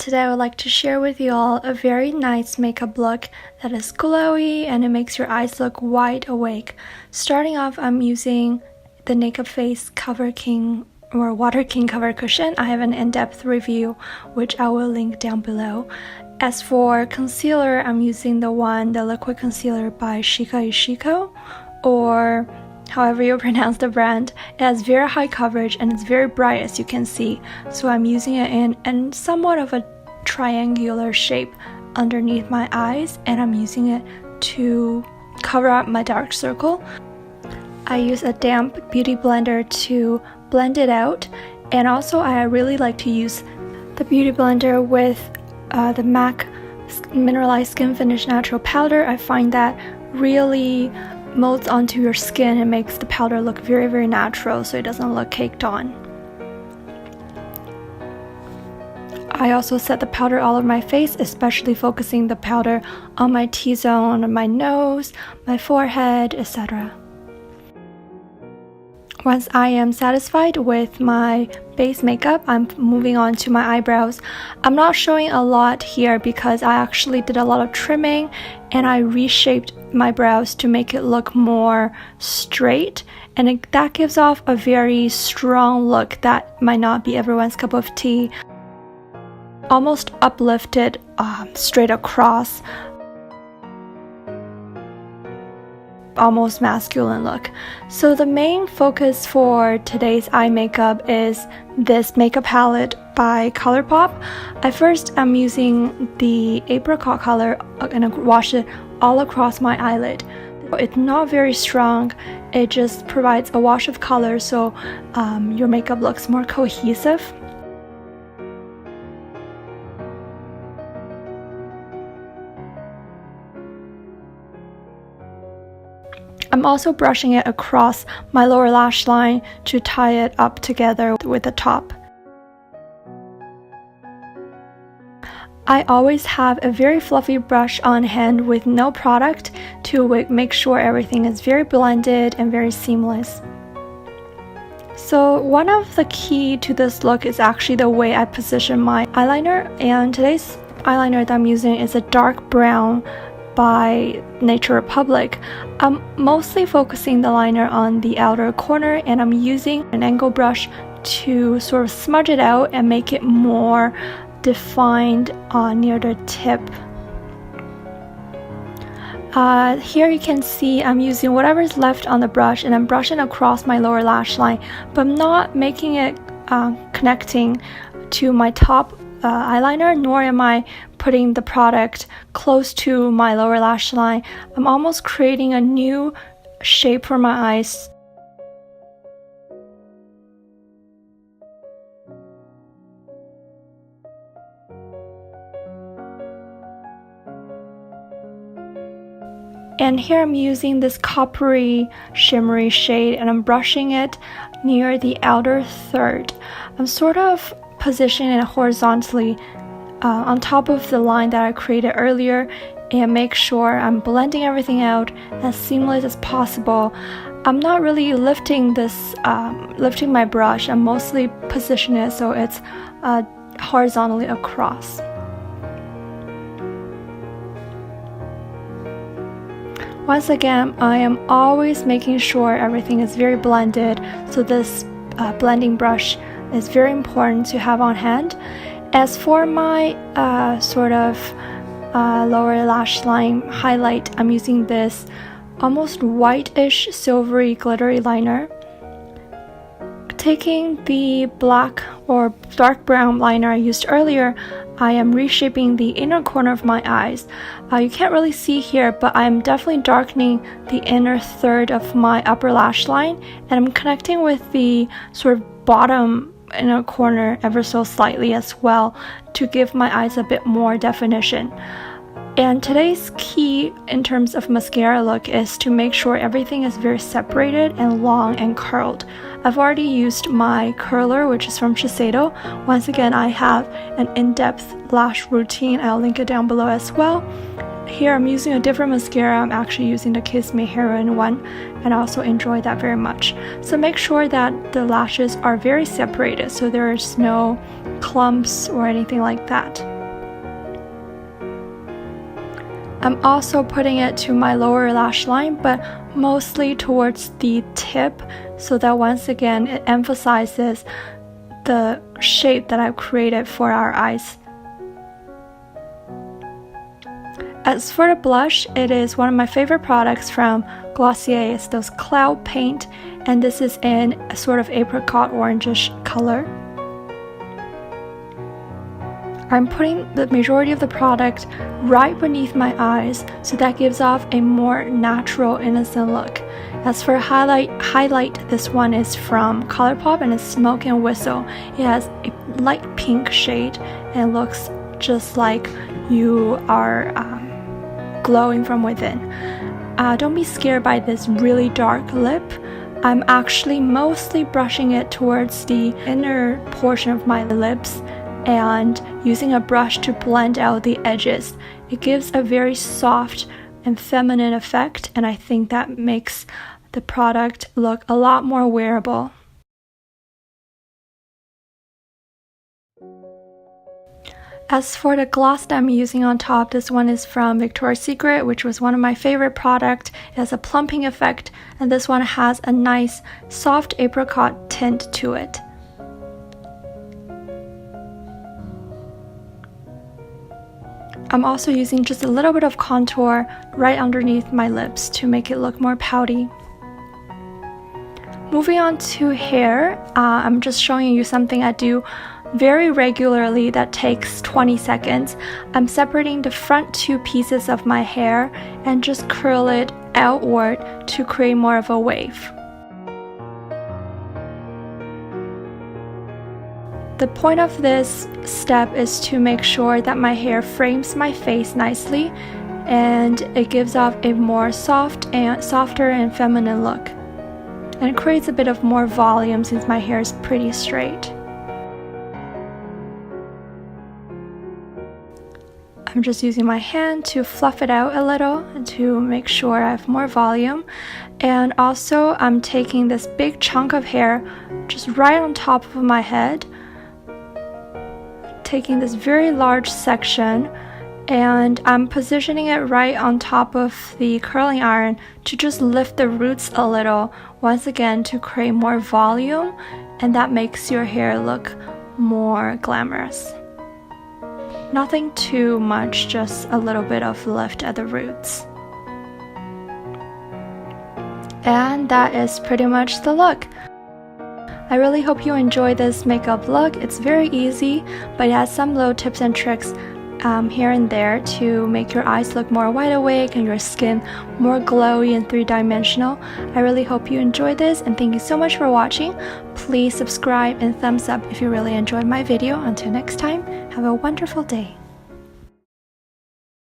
today I would like to share with you all a very nice makeup look that is glowy and it makes your eyes look wide awake. Starting off, I'm using the Nakeup Face Cover King or Water King Cover Cushion. I have an in-depth review which I will link down below. As for concealer, I'm using the liquid concealer by Chica, or however you pronounce the brand. It has very high coverage and it's very bright, as you can see. So I'm using it in somewhat of a triangular shape underneath my eyes, and I'm using it to cover up my dark circle. I use a damp beauty blender to blend it out, and also I really like to use the beauty blender with the MAC Mineralize Skin Finish Natural Powder. I find that really molds onto your skin and makes the powder look very, very natural, so it doesn't look caked on. I also set the powder all over my face, especially focusing the powder on my T-zone, my nose, my forehead, etc. Once I am satisfied with my base makeup, I'm moving on to my eyebrows. I'm not showing a lot here because I actually did a lot of trimming and I reshaped my brows to make it look more straight, and that gives off a very strong look that might not be everyone's cup of tea. Almost uplifted straight across, almost masculine look. So the main focus for today's eye makeup is this makeup palette by Colourpop. I first am using the apricot color and I wash it all across my eyelid. It's not very strong, it just provides a wash of color so your makeup looks more cohesive. I'm also brushing it across my lower lash line to tie it up together with the top. I always have a very fluffy brush on hand with no product to make sure everything is very blended and very seamless. So one of the key to this look is actually the way I position my eyeliner, and today's eyeliner that I'm using is a dark brown by Nature Republic. I'm mostly focusing the liner on the outer corner, and I'm using an angle brush to sort of smudge it out and make it more defined near the tip. Here you can see I'm using whatever's left on the brush and I'm brushing across my lower lash line, but I'm not making it connecting to my top eyeliner, nor am I putting the product close to my lower lash line. I'm almost creating a new shape for my eyes. And here I'm using this coppery shimmery shade and I'm brushing it near the outer third. I'm sort of positioning it horizontally on top of the line that I created earlier, and make sure I'm blending everything out as seamless as possible. I'm not really lifting my brush. I'm mostly positioning it so it's horizontally across. Once again, I am always making sure everything is very blended, so this blending brush is very important to have on hand. As for my lower lash line highlight, I'm using this almost whitish silvery glittery liner. Taking the black or dark brown liner I used earlier, I am reshaping the inner corner of my eyes. You can't really see here, but I'm definitely darkening the inner third of my upper lash line, and I'm connecting with the sort of bottom inner corner ever so slightly as well to give my eyes a bit more definition. And today's key in terms of mascara look is to make sure everything is very separated and long and curled. I've already used my curler, which is from Shiseido. Once again, I have an in-depth lash routine. I'll link it down below as well. Here I'm using a different mascara. I'm actually using the Kiss Me Heroine one, and I also enjoy that very much. So make sure that the lashes are very separated so there is no clumps or anything like that. I'm also putting it to my lower lash line, but mostly towards the tip, so that once again it emphasizes the shape that I've created for our eyes. As for the blush, it is one of my favorite products from Glossier. It's those cloud paint, and this is in a sort of apricot orangish color. I'm putting the majority of the product right beneath my eyes, so that gives off a more natural, innocent look. As for highlight, this one is from Colourpop and it's Smoke and Whistle. It has a light pink shade and looks just like you are glowing from within. Don't be scared by this really dark lip. I'm actually mostly brushing it towards the inner portion of my lips and using a brush to blend out the edges. It gives a very soft and feminine effect, and I think that makes the product look a lot more wearable. As for the gloss that I'm using on top, this one is from Victoria's Secret, which was one of my favorite products. It has a plumping effect, and this one has a nice soft apricot tint to it. I'm also using just a little bit of contour right underneath my lips to make it look more pouty. Moving on to hair, I'm just showing you something I do very regularly that takes 20 seconds. I'm separating the front two pieces of my hair and just curl it outward to create more of a wave. The point of this step is to make sure that my hair frames my face nicely and it gives off a more softer and feminine look. And it creates a bit of more volume since my hair is pretty straight. I'm just using my hand to fluff it out a little and to make sure I have more volume. And also I'm taking this big chunk of hair just right on top of my head, taking this very large section, and I'm positioning it right on top of the curling iron to just lift the roots a little, once again to create more volume, and that makes your hair look more glamorous. Nothing too much, just a little bit of lift at the roots. And that is pretty much the look. I really hope you enjoy this makeup look. It's very easy, but it has some little tips and tricks here and there to make your eyes look more wide awake and your skin more glowy and three-dimensional. I really hope you enjoyed this, and thank you so much for watching. Please subscribe and thumbs up if you really enjoyed my video. Until next time, have a wonderful day.